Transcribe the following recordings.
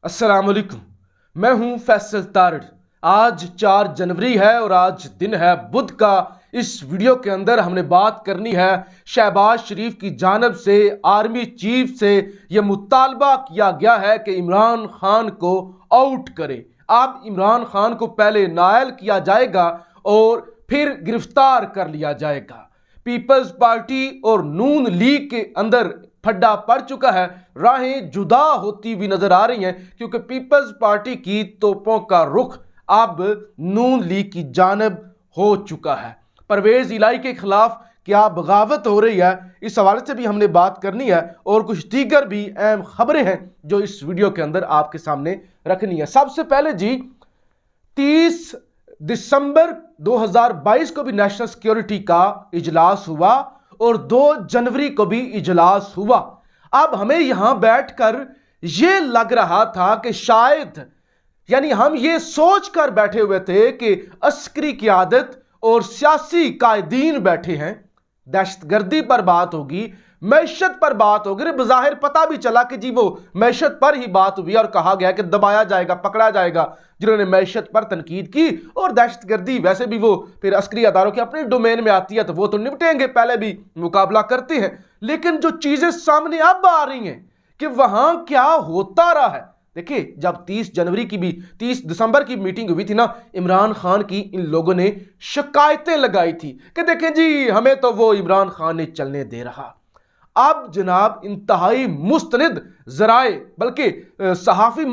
अस्सलाम वालेकुम। मैं हूं फैसल तारड़। आज 4 जनवरी है और आज दिन है बुध का। इस वीडियो के अंदर हमने बात करनी है शहबाज शरीफ की जानब से आर्मी चीफ से यह मुतालबा किया गया है कि इमरान खान को आउट करे। अब इमरान खान को पहले नायल किया जाएगा और फिर गिरफ्तार कर लिया जाएगा। पीपल्स पार्टी और नून लीग के अंदर फड्डा पड़ चुका है, राहें जुदा होती हुई नजर आ रही हैं क्योंकि पीपल्स पार्टी की तोपों का रुख अब नून लीग की जानब हो चुका है। परवेज इलाही के खिलाफ क्या बगावत हो रही है, इस हवाले से भी हमने बात करनी है और कुछ दीगर भी अहम खबरें हैं जो इस वीडियो के अंदर आपके सामने रखनी है। सबसे पहले जी, 30 दिसंबर 2022 को भी नेशनल सिक्योरिटी का इजलास हुआ और 2 जनवरी को भी इजलास हुआ। अब हमें यहां बैठकर यह लग रहा था कि शायद हम ये सोच कर बैठे हुए थे कि अस्करी क़यादत और सियासी कायदीन बैठे हैं, दहशतगर्दी पर बात होगी, मैशत पर बात होगी। बज़ाहिर पता भी चला कि जी वो मैशत पर ही बात हुई और कहा गया कि दबाया जाएगा, पकड़ा जाएगा जिन्होंने मैशत पर तनकीद की। और दहशतगर्दी वैसे भी वो फिर अस्करी अदारों के अपने डोमेन में आती है तो वो तो निपटेंगे, पहले भी मुकाबला करते हैं। लेकिन जो चीजें सामने अब आ रही हैं कि वहां क्या होता रहा है, देखिए जब 30 दिसंबर की मीटिंग हुई थी ना, इमरान खान की इन लोगों ने शिकायतें लगाई थी कि देखें जी हमें तो वो इमरान खान ने चलने दे रहा। अब जनाब इंतहाई मुस्तनिद जराए, बल्कि सहाफी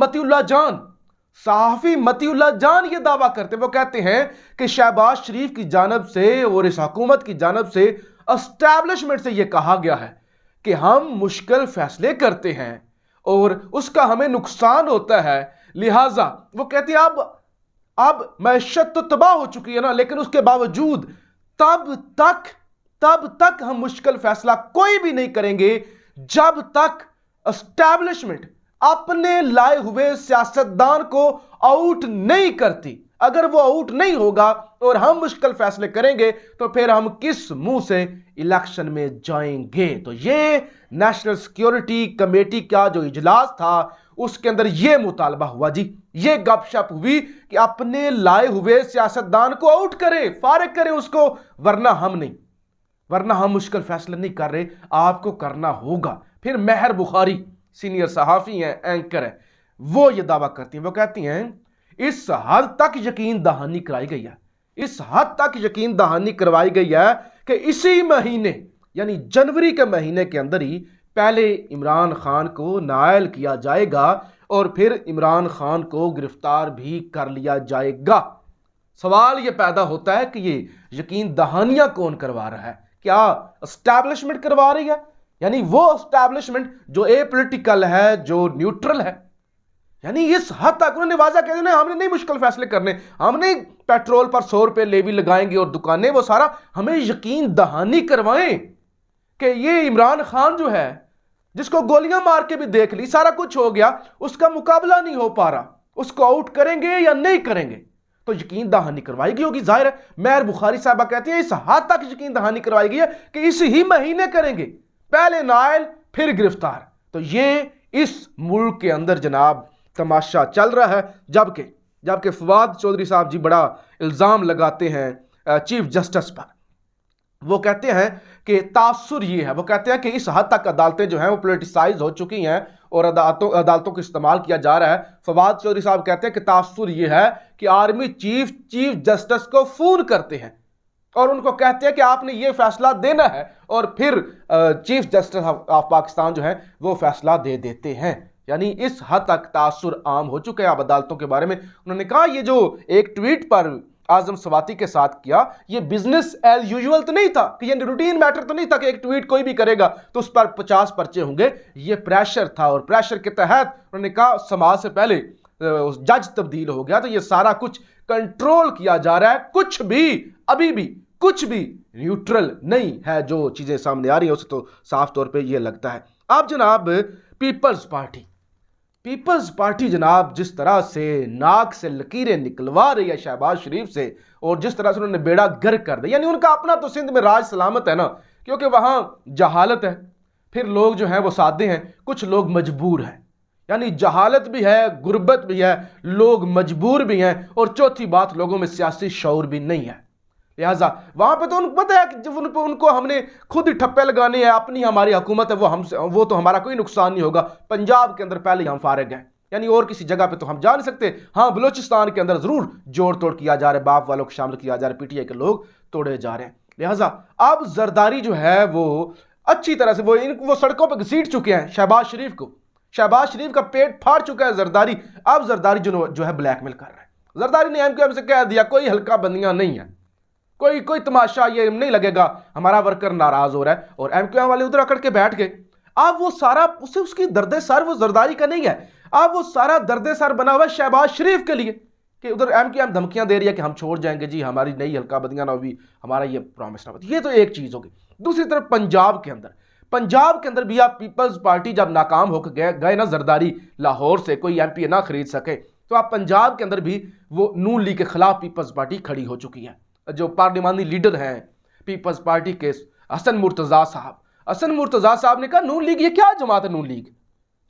मतीउल्लाह जान ये दावा करते, वो कहते हैं कि शहबाज शरीफ की जानब से और इस हुकूमत की जानब से एस्टैब्लिशमेंट से यह कहा गया है कि हम मुश्किल फैसले करते हैं और उसका हमें नुकसान होता है, लिहाजा वो कहते हैं अब मैशत तो तबाह हो चुकी है ना, लेकिन उसके बावजूद तब तक हम मुश्किल फैसला कोई भी नहीं करेंगे जब तक एस्टैब्लिशमेंट अपने लाए हुए सियासतदान को आउट नहीं करती। अगर वो आउट नहीं होगा और हम मुश्किल फैसले करेंगे तो फिर हम किस मुंह से इलेक्शन में जाएंगे। तो ये नेशनल सिक्योरिटी कमेटी का जो इजलास था उसके अंदर यह मुतालबा हुआ जी, ये गपशप हुई कि अपने लाए हुए सियासतदान को आउट करे, फारिग करे उसको, वरना हम मुश्किल फैसले नहीं कर रहे, आपको करना होगा। फिर महर बुखारी सीनियर सहाफी हैं, एंकर है, वो ये दावा करती हैं, वो कहती हैं इस हद तक यकीन दहानी कराई गई है, इस हद तक यकीन दहानी करवाई गई है कि इसी महीने यानी जनवरी के महीने के अंदर ही पहले इमरान खान को नायल किया जाएगा और फिर इमरान खान को गिरफ्तार भी कर लिया जाएगा। सवाल यह पैदा होता है कि ये यकीन दहानियां कौन करवा रहा है? क्या एस्टैब्लिशमेंट करवा रही है? यानी वो एस्टैब्लिशमेंट जो एपॉलिटिकल है, जो न्यूट्रल है। यानी इस हद तक उन्होंने वाजा कह दिया हमने नहीं मुश्किल फैसले करने, हमने पेट्रोल पर 100 रुपए लेवी लगाएंगे और दुकानें, वो सारा हमें यकीन दहानी करवाएं कि ये इमरान खान जो है जिसको गोलियां मार के भी देख ली, सारा कुछ हो गया, उसका मुकाबला नहीं हो पा रहा, उसको आउट करेंगे या नहीं करेंगे, तो यकीन दहानी करवाई गई होगी। जाहिर है महर बुखारी साहबा कहती है इस हद तक यकीन दहानी करवाई गई है कि इस ही महीने करेंगे, पहले नायल फिर गिरफ्तार। तो ये इस मुल्क के अंदर जनाब तमाशा चल रहा है। जबकि फवाद चौधरी साहब जी बड़ा इल्ज़ाम लगाते हैं चीफ जस्टिस पर। वो कहते हैं कि तासुर ये है, वो कहते हैं कि इस हद तक अदालतें जो हैं वो पोलिटिसाइज हो चुकी हैं और अदालतों को इस्तेमाल किया जा रहा है। फवाद चौधरी साहब कहते हैं कि तासुर ये है कि आर्मी चीफ जस्टिस को फोन करते हैं और उनको कहते हैं कि आपने ये फैसला देना है और फिर चीफ जस्टिस ऑफ पाकिस्तान जो है वो फैसला दे देते हैं। यानी इस हद तक तासुर आम हो चुके हैं अब अदालतों के बारे में। उन्होंने कहा ये जो एक ट्वीट पर आजम सवाती के साथ किया, ये बिजनेस एज यूजुअल तो नहीं था, कि ये रूटीन मैटर तो नहीं था कि एक ट्वीट कोई भी करेगा तो उस पर 50 पर्चे होंगे। ये प्रेशर था और प्रेशर के तहत उन्होंने कहा समाज से पहले जज तब्दील हो गया, तो ये सारा कुछ कंट्रोल किया जा रहा है। कुछ भी अभी भी कुछ भी न्यूट्रल नहीं है, जो चीजें सामने आ रही है उसे तो साफ तौर पे ये लगता है। अब जनाब पीपल्स पार्टी जनाब जिस तरह से नाक से लकीरें निकलवा रही है शहबाज शरीफ से और जिस तरह से उन्होंने बेड़ा गर्क कर दिया, यानी उनका अपना तो सिंध में राज सलामत है ना, क्योंकि वहां जहालत है, फिर लोग जो हैं वो सादे हैं, कुछ लोग मजबूर हैं। यानी जहालत भी है, गुर्बत भी है, लोग मजबूर भी हैं, और चौथी बात, लोगों में सियासी शऊर भी नहीं है। लिहाजा वहां पे तो उनको पता है कि जब उनको हमने खुद ही ठप्पे लगाने हैं, अपनी हमारी हुकूमत है, वो तो हमारा कोई नुकसान नहीं होगा। पंजाब के अंदर पहले ही हम फारिग हैं, यानी और किसी जगह पे तो हम जा नहीं सकते। हाँ, बलोचिस्तान के अंदर जरूर जोड़ तोड़ किया जा रहा है, बाप वालों को शामिल किया जा रहा है, पीटीआई के लोग तोड़े जा रहे हैं। लिहाजा अब जरदारी जो है वो अच्छी तरह से वो सड़कों पर घसीट चुके हैं शहबाज शरीफ को। शहबाज शरीफ का पेट फाड़ चुका है जरदारी। अब जरदारी जो है ब्लैकमेल कर रहा है। जरदारी ने एमक्यूएम से कह दिया कोई हल्का बंदियां नहीं है, कोई तमाशा ये नहीं लगेगा, हमारा वर्कर नाराज हो रहा है, और एमक्यूएम वाले उधर अकड़ के बैठ गए। अब वो सारा उसकी दर्द सर वो जरदारी का नहीं है, अब वो सारा दर्द सर बना हुआ है शहबाज शरीफ के लिए कि उधर एमक्यूएम धमकियां दे रही है कि हम छोड़ जाएंगे जी, हमारी नई हल्का बंदियां ना हुई, हमारा ये प्रॉमिस ना हुई। ये तो एक चीज होगी। दूसरी तरफ पंजाब के अंदर भी आप पीपल्स पार्टी जब नाकाम होकर गए ना जरदारी, लाहौर से कोई एमपी ना खरीद सके, तो आप पंजाब के अंदर भी वो नून लीग के खिलाफ पीपल्स पार्टी खड़ी हो चुकी है। जो पार्लिमानी लीडर हैं पीपल्स पार्टी के हसन मुर्तजा साहब ने कहा नून लीग ये क्या जमात है, नून लीग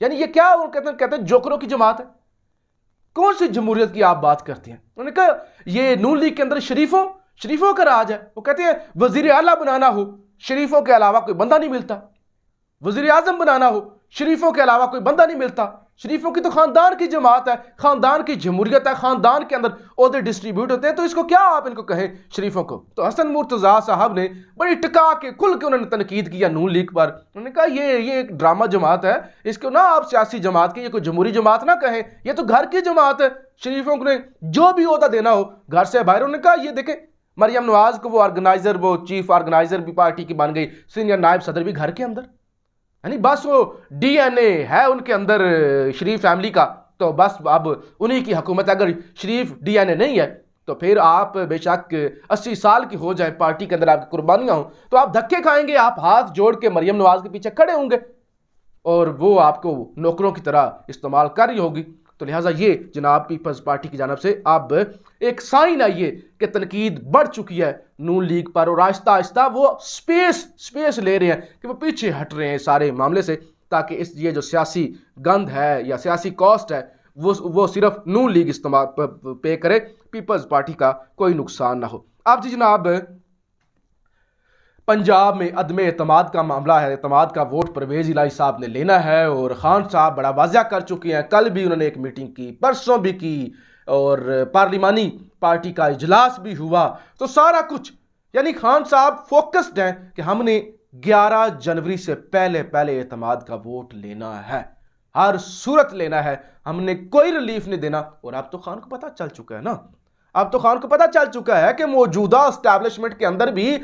यानी ये क्या, वो कहते हैं जोकरों की जमात है, कौन सी जमहूरियत की आप बात करते हैं। उन्होंने कहा ये नून लीग के अंदर शरीफों का राज है। वो कहते हैं वजीर आला बनाना हो, शरीफों के अलावा कोई बंदा नहीं मिलता, वजीर आजम बनाना हो, शरीफों के अलावा कोई बंदा नहीं मिलता। शरीफों की तो खानदान की जमात है, खानदान की जमहूरियत है, खानदान के अंदर ओहदे डिस्ट्रीब्यूट होते हैं, तो इसको क्या आप इनको कहें शरीफों को। तो हसन मुर्तजा साहब ने बड़ी टिका के खुल के उन्होंने तनकीद किया नून लीग पर। उन्होंने कहा ये एक ड्रामा जमात है, इसको ना आप सियासी जमात की, ये कोई जमहूरी जमात ना कहें, ये तो घर की जमात है। शरीफों को जो भी ओहदा देना हो घर से बाहर। उन्होंने कहा ये देखें मरियम नवाज को वो चीफ ऑर्गेनाइजर भी पार्टी की बन गई, सीनियर नायब सदर भी घर के अंदर, यानी बस वो डीएनए है उनके अंदर शरीफ फैमिली का, तो बस अब उन्हीं की हुकूमत। अगर शरीफ डीएनए नहीं है तो फिर आप बेशक 80 साल की हो जाए, पार्टी के अंदर आपकी कुर्बानियां हो, तो आप धक्के खाएंगे, आप हाथ जोड़ के मरियम नवाज के पीछे खड़े होंगे और वो आपको नौकरों की तरह इस्तेमाल कर रही होगी। तो लिहाजा ये जनाब पीपल्स पार्टी की जानब से अब एक साइन आई है कि तनकीद बढ़ चुकी है नून लीग पर, और आहिस्ता आहिस्ता वो स्पेस ले रहे हैं कि वो पीछे हट रहे हैं सारे मामले से, ताकि ये जो सियासी गंद है या सियासी कॉस्ट है वो सिर्फ नून लीग इस्तेमाल पे करे, पीपल्स पार्टी का कोई नुकसान ना हो। अब जी जनाब पंजाब में अदम एतमाद का मामला है, एतमाद का वोट परवेज इलाही साहब ने लेना है, और खान साहब बड़ा वाज़ा कर चुके हैं, कल भी उन्होंने एक मीटिंग की, परसों भी की, और पार्लिमानी पार्टी का इजलास भी हुआ। तो सारा कुछ यानी खान साहब फोकस्ड हैं कि हमने 11 जनवरी से पहले एतमाद का वोट लेना है, हर सूरत लेना है, हमने कोई रिलीफ नहीं देना। और अब तो खान को पता चल चुका है ना, अब तो खान को पता चल चुका है कि मौजूदा एस्टैब्लिशमेंट के अंदर भी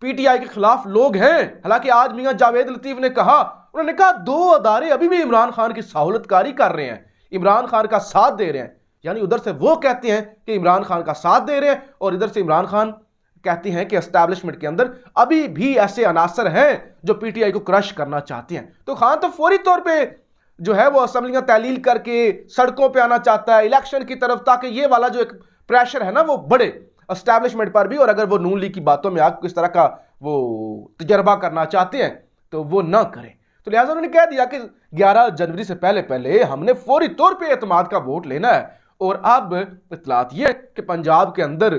पीटीआई के खिलाफ लोग हैं। हालांकि आज मियां जावेद लतीफ ने कहा, उन्होंने कहा 2 अदारे अभी भी इमरान खान की सहूलतकारी कर रहे हैं, इमरान खान का साथ दे रहे हैं। यानी उधर से वो कहते हैं कि इमरान खान का साथ दे रहे हैं, और इधर से इमरान खान कहते हैं कि एस्टैब्लिशमेंट के अंदर अभी भी ऐसे अनासर हैं जो पीटीआई को क्रश करना चाहते हैं। तो खान तो फौरी तौर पे जो है वो असम्बलियां तहलील करके सड़कों पे आना चाहता है इलेक्शन की तरफ, ताकि ये वाला जो एक प्रेशर है ना वो बढ़े एस्टैब्लिशमेंट पर भी, और अगर वो नून लीग की बातों में आप किस तरह का वो तजर्बा करना चाहते हैं तो वो ना करें। तो लिहाजा उन्होंने कह दिया कि 11 जनवरी से पहले हमने फौरी तौर पे एतमाद का वोट लेना है। और अब इतलात ये कि पंजाब के अंदर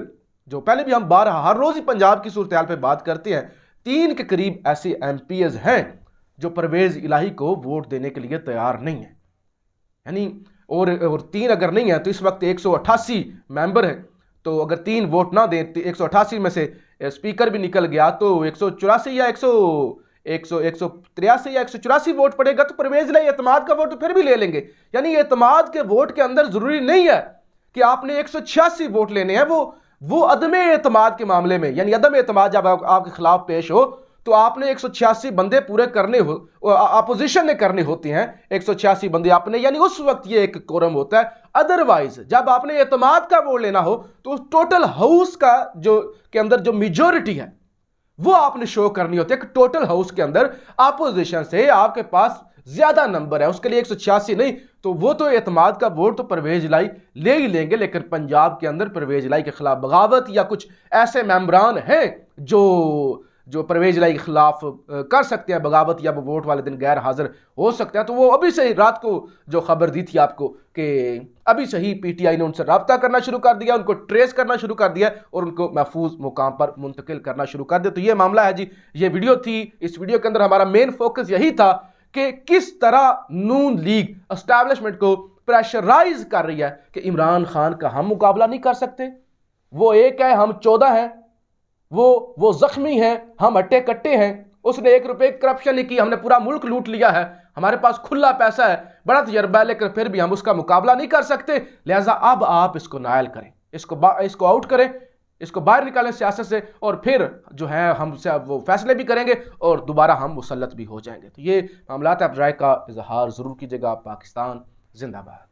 जो पहले भी हम हर रोज ही पंजाब की सूरत हाल पे बात करते हैं, 3 के करीब ऐसे एमपीएस हैं जो परवेज इलाही को वोट देने के लिए तैयार नहीं है। यानी और 3 अगर नहीं है तो इस वक्त 188 मेंबर हैं, तो अगर 3 वोट ना दें, 188 में से स्पीकर भी निकल गया तो 184 या 183 या 184 वोट पड़ेगा, तो परवेज इलाही एतमाद का वोट तो फिर भी ले लेंगे। यानी एतमाद के वोट के अंदर जरूरी नहीं है कि आपने 186 वोट लेने हैं। वो अदम एतमाद के मामले में, यानी अदम एतमाद जब आपके खिलाफ पेश हो तो आपने 186 बंदे पूरे करने हो, अपोजिशन ने करने होते हैं 186 बंदे आपने, यानी उस वक्त ये एक कोरम होता है। अदरवाइज जब आपने एतमाद का वोट लेना हो तो टोटल हाउस का के अंदर जो मेजॉरिटी है वो आपने शो करनी होती है कि टोटल हाउस के अंदर अपोजिशन से आपके पास ज्यादा नंबर है, उसके लिए 186 नहीं, तो वो तो एतमाद का वोट तो परवेज इलाही ले ही लेंगे। लेकिन पंजाब के अंदर परवेज इलाही के खिलाफ बगावत या कुछ ऐसे मेंबरान हैं जो परवेज लाई के खिलाफ कर सकते हैं बगावत, या वो वोट वाले दिन गैर हाजिर हो सकते हैं, तो वो अभी से ही रात को जो खबर दी थी आपको कि अभी से ही पीटीआई ने उनसे रब्ता करना शुरू कर दिया, उनको ट्रेस करना शुरू कर दिया और उनको महफूज मुकाम पर मुंतकिल करना शुरू कर दिया। तो ये मामला है जी, ये वीडियो थी। इस वीडियो के अंदर हमारा मेन फोकस यही था कि किस तरह नून लीग एस्टैब्लिशमेंट को प्रेशराइज कर रही है कि इमरान खान का हम मुकाबला नहीं कर सकते, वो एक है हम 14 हैं, वो जख्मी हैं हम अट्टे कट्टे हैं, उसने 1 रुपए करप्शन नहीं की, हमने पूरा मुल्क लूट लिया है, हमारे पास खुला पैसा है, बड़ा तजर्बा है, लेकिन फिर भी हम उसका मुकाबला नहीं कर सकते। लिहाजा अब आप इसको नायल करें, इसको आउट करें, इसको बाहर निकालें सियासत से, और फिर जो है हमसे वो फैसले भी करेंगे और दोबारा हम मुसल्लत भी हो जाएंगे। तो ये मामला आप राय का इजहार ज़रूर कीजिएगा। पाकिस्तान जिंदाबाद।